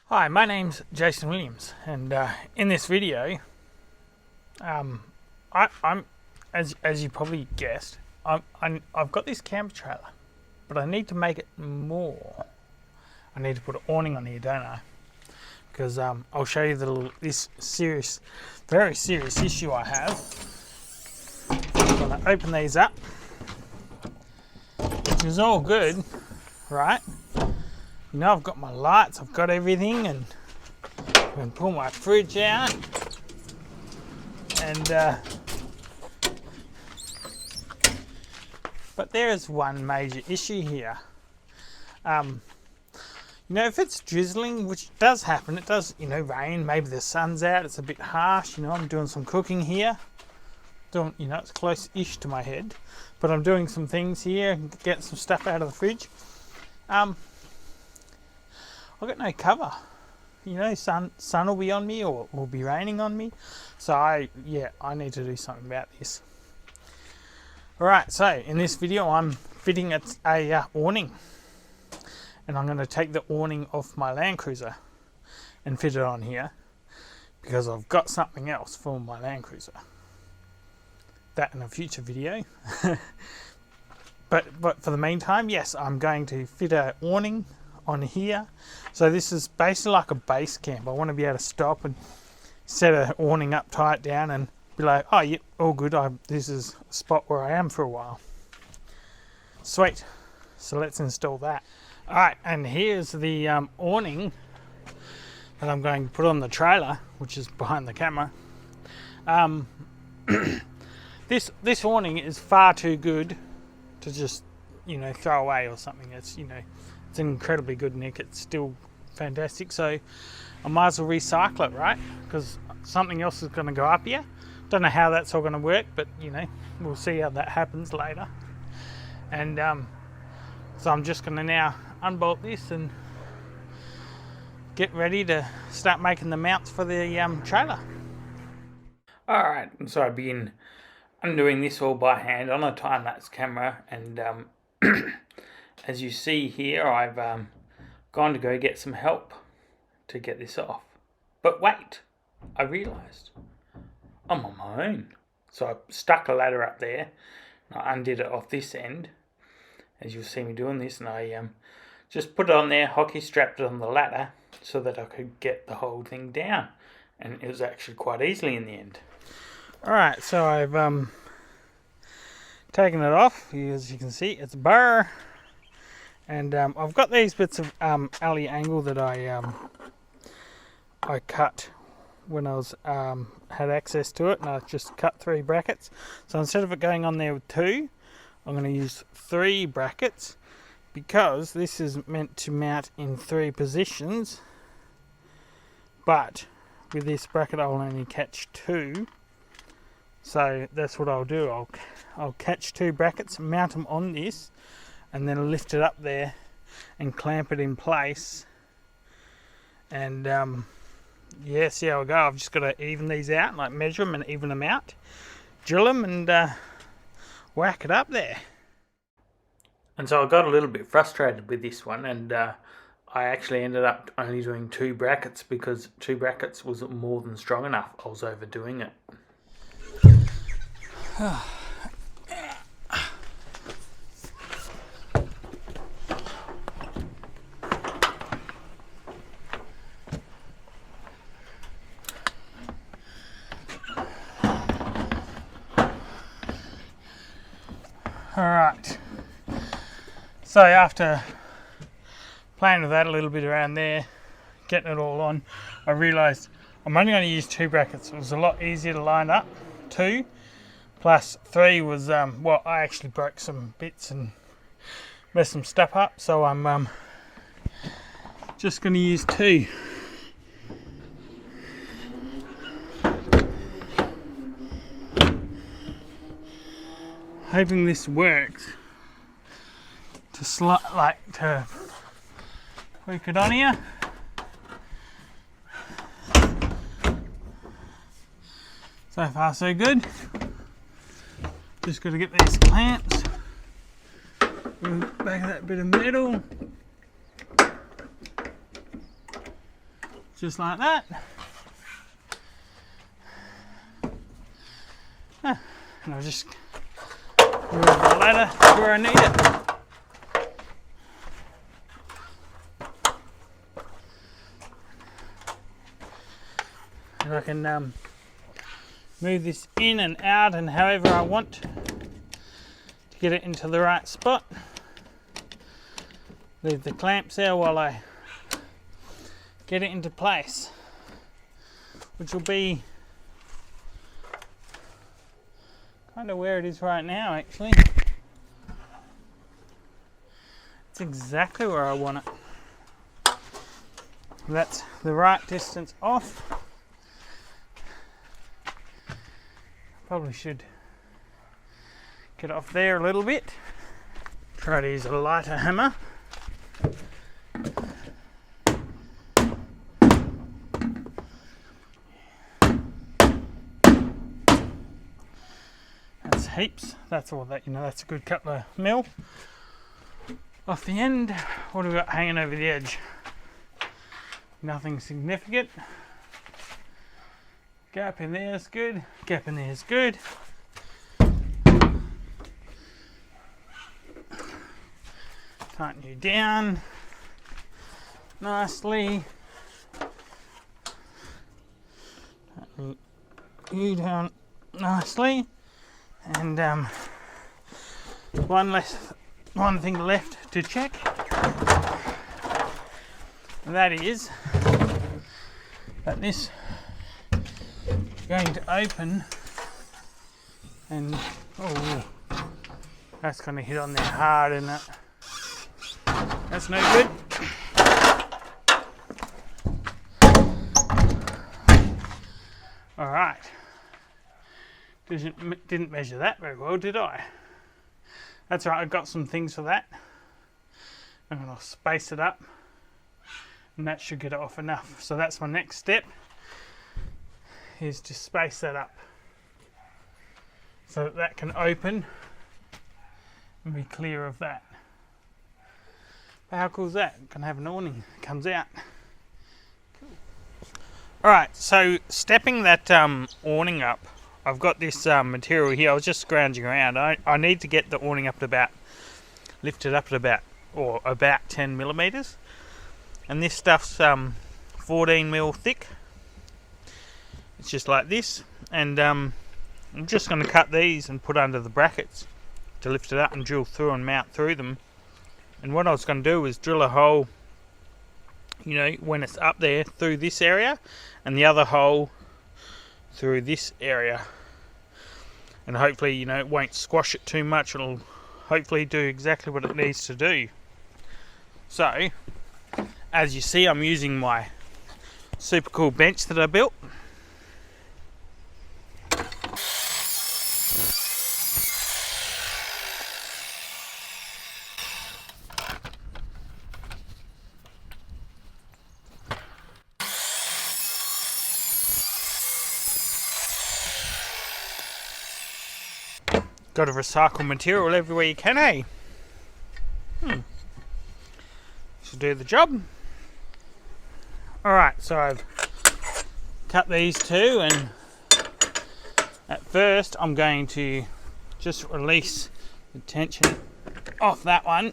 Hi, my name's Jason Williams, and in this video, I'm as you probably guessed, I've got this camper trailer, but I need to make it more. I need to put an awning on here, don't I? Because I'll show you this very serious issue I have. I'm going to open these up, which is all good, right? You know, I've got my lights, I've got everything, and I can pull my fridge out, and but there is one major issue here. You know, if it's drizzling, which does happen, it does, you know, rain, maybe the sun's out, it's a bit harsh, you know, I'm doing some cooking here, you know, it's close-ish to my head, but I'm doing some things here, getting some stuff out of the fridge. I've got no cover. You know, sun will be on me, or will be raining on me. So I need to do something about this. Alright, so in this video I'm fitting a awning. And I'm going to take the awning off my Land Cruiser and fit it on here, because I've got something else for my Land Cruiser. That in a future video. But for the meantime, yes, I'm going to fit an awning on here. So this is basically like a base camp. I want to be able to stop and set an awning up, tie it down, and be like, oh yep, all good, this is a spot where I am for a while. Sweet. So let's install that. Alright, and here's the awning that I'm going to put on the trailer, which is behind the camera. This awning is far too good to just, you know, throw away or something. It's, you know, it's in incredibly good nick. It's still fantastic, so I might as well recycle it, right? Because something else is going to go up here. Don't know how that's all going to work, but you know, we'll see how that happens later. And so I'm just going to now unbolt this and get ready to start making the mounts for the trailer. Alright, so I begin undoing this all by hand on a time-lapse camera, and as you see here, I've gone to go get some help to get this off. But wait, I realised I'm on my own. So I stuck a ladder up there, and I undid it off this end, as you'll see me doing this, and I just put it on there, hockey strapped it on the ladder so that I could get the whole thing down. And it was actually quite easily in the end. Alright, so I've taken it off. As you can see, it's a bar. And I've got these bits of alley angle that I cut when I was had access to it, and I just cut 3 brackets. So instead of it going on there with 2, I'm going to use 3 brackets, because this is meant to mount in 3 positions. But with this bracket, I'll only catch 2. So that's what I'll do. I'll catch 2 brackets, mount them on this, and then lift it up there and clamp it in place. And yeah, see how I go. I've just got to even these out, like measure them and even them out, drill them, and whack it up there. And so I got a little bit frustrated with this one, and I actually ended up only doing 2 brackets, because 2 brackets was more than strong enough. I was overdoing it. Alright, so after playing with that a little bit around there, getting it all on, I realised I'm only going to use 2 brackets. It was a lot easier to line up. 2 plus 3 was, well, I actually broke some bits and messed some stuff up, so I'm just going to use 2. Hoping this works to hook it on here. So far so good. Just got to get these clamps back of that bit of metal. just like that. And I'll just move the ladder where I need it. And I can move this in and out and however I want to get it into the right spot. Leave the clamps there while I get it into place, which will be kind of where it is right now actually. It's exactly where I want it. That's the right distance off. Probably should get off there a little bit. Try to use a lighter hammer. That's heaps. That's all that, that's a good couple of mil. Off the end, what have we got hanging over the edge? Nothing significant. Gap in there is good. Gap in there is good. Tighten you down nicely. Tighten you down nicely. And one thing left to check. And that is that this going to open and that's going to hit on there hard and that's no good. Alright, didn't measure that very well, did I? That's right, I've got some things for that. I'm going to space it up and that should get it off enough. So that's my next step, is to space that up so that that can open and be clear of that. But how cool is that? Can have an awning that comes out. Cool. Alright, so stepping that awning up, I've got this material here. I was just scrounging around. I need to get the awning up to lift it up at about 10 millimeters, and this stuff's 14 mil thick. It's just like this, and I'm just going to cut these and put under the brackets to lift it up and drill through and mount through them. And what I was going to do is drill a hole, when it's up there through this area, and the other hole through this area, and hopefully it won't squash it too much. It'll hopefully do exactly what it needs to do. So as you see, I'm using my super cool bench that I built. Got to recycle material everywhere you can, eh? Should do the job. Alright, so I've cut these two, and at first I'm going to just release the tension off that one,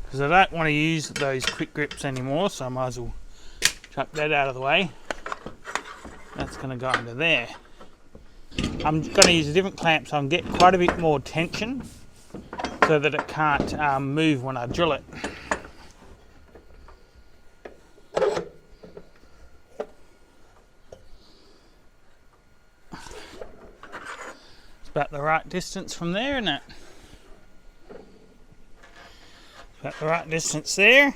because I don't want to use those quick grips anymore, so I might as well chuck that out of the way. That's going to go under there. I'm going to use a different clamp so I can get quite a bit more tension so that it can't move when I drill it. It's about the right distance from there, isn't it? About the right distance there.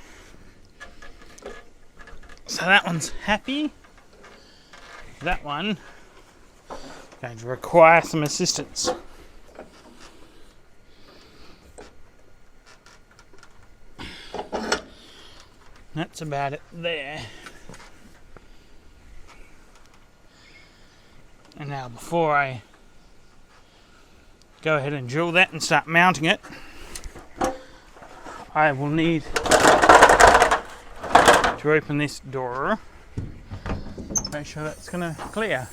So that one's happy. That one going to require some assistance. That's about it there. And now before I go ahead and drill that and start mounting it, I will need to to open this door, make sure that's going to clear,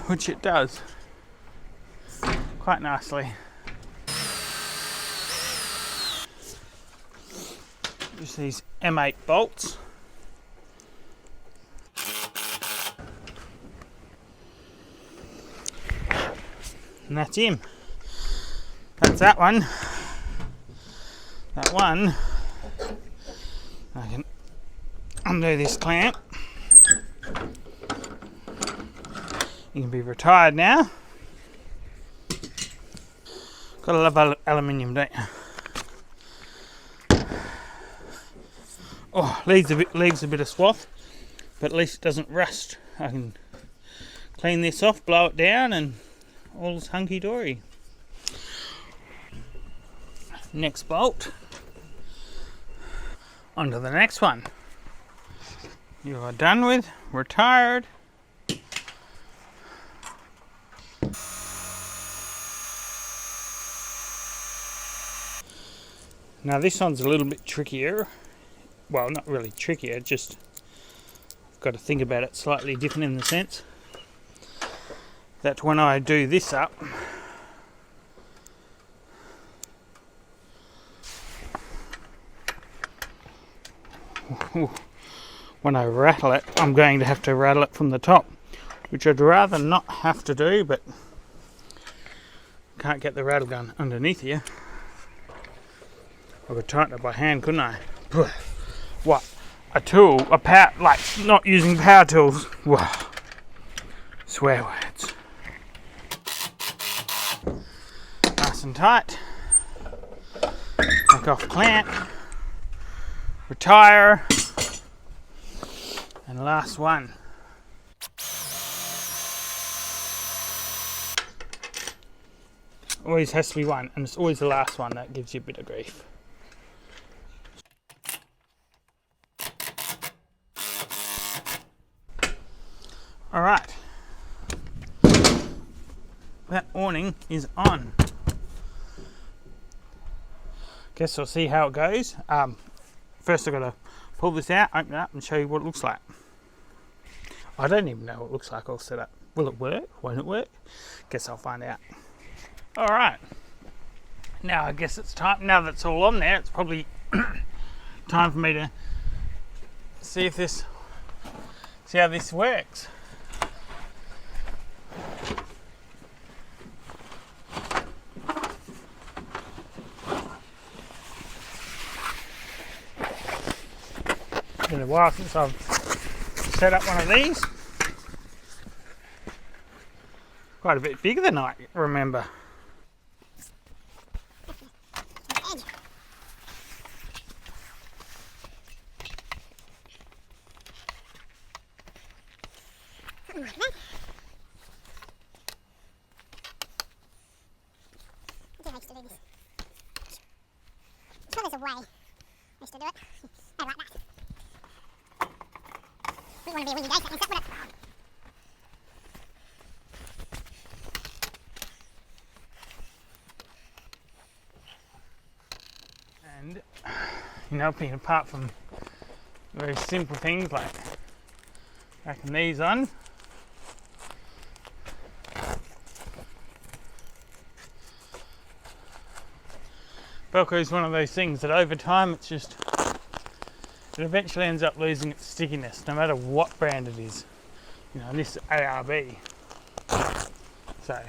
which it does quite nicely. Just these M8 bolts. And that's him. That's that one. That one, I can undo this clamp. You can be retired now. Gotta love aluminium, don't you? Oh, leaves a bit of swath, but at least it doesn't rust. I can clean this off, blow it down, and all's hunky-dory. Next bolt. On to the next one. You are done with, retired. Now this one's a little bit trickier. Well, not really trickier, just I've got to think about it slightly different in the sense that when I do this up, when I rattle it, I'm going to have to rattle it from the top, which I'd rather not have to do, but can't get the rattle gun underneath here. I could tighten it by hand, couldn't I? What? A tool, a power, like not using power tools. Wow. Swear words. Nice and tight. Take off clamp. Retire. And last one. Always has to be one, and it's always the last one that gives you a bit of grief. Alright. That awning is on. Guess I'll see how it goes. First I've got to pull this out, open it up and show you what it looks like. I don't even know what it looks like all set up. Will it work? Won't it work? Guess I'll find out. Alright. Now I guess it's time, now that it's all on there, it's probably time for me to see how this works. It's been a while since I've set up one of these. Quite a bit bigger than I remember. There's a way I used to do it. I like that. We want to be a windy day, so that would it. And you know, being apart from very simple things like backing these on, Velcro is one of those things that over time it eventually ends up losing its stickiness, no matter what brand it is. You know, and this is ARB. So,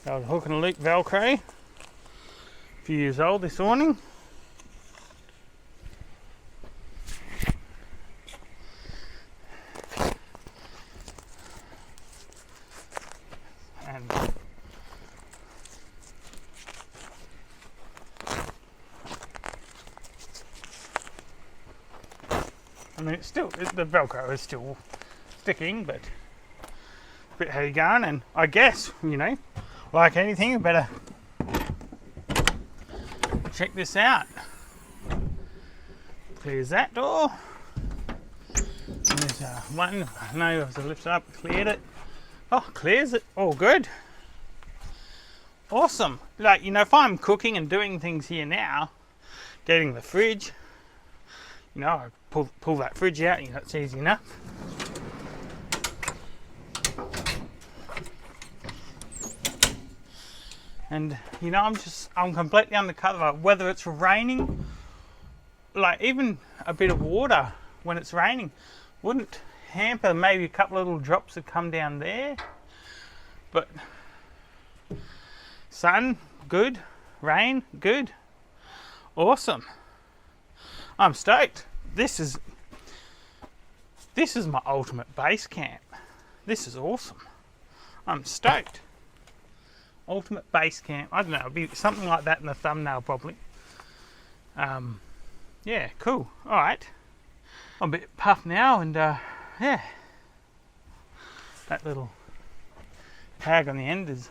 the old hook and loop Velcro, a few years old, this awning. And I mean, the Velcro is still sticking, but a bit heavy going, and I guess, you know, like anything, you better check this out. Clears that door. And there's one, I know as I lift it up, cleared it. Oh, clears it, all good. Awesome. Like, you know, if I'm cooking and doing things here now, getting the fridge You know, I pull that fridge out, you know, it's easy enough. And you know, I'm completely undercover, whether it's raining, like even a bit of water when it's raining wouldn't hamper. Maybe a couple of little drops that come down there, but sun, good, rain, good, awesome. I'm stoked. This is my ultimate base camp. This is awesome. I'm stoked. Ultimate base camp. I don't know, it'll be something like that in the thumbnail probably. Yeah, cool. Alright. I'm a bit puffed now, and yeah. That little tag on the end is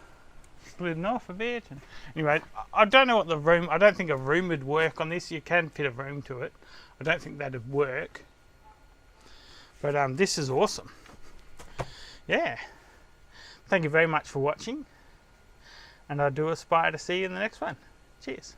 slidden off a bit. And anyway, I don't know what the room, I don't think a room would work on this. You can fit a room to it. I don't think that'd work. But this is awesome. Yeah. Thank you very much for watching. And I do aspire to see you in the next one. Cheers.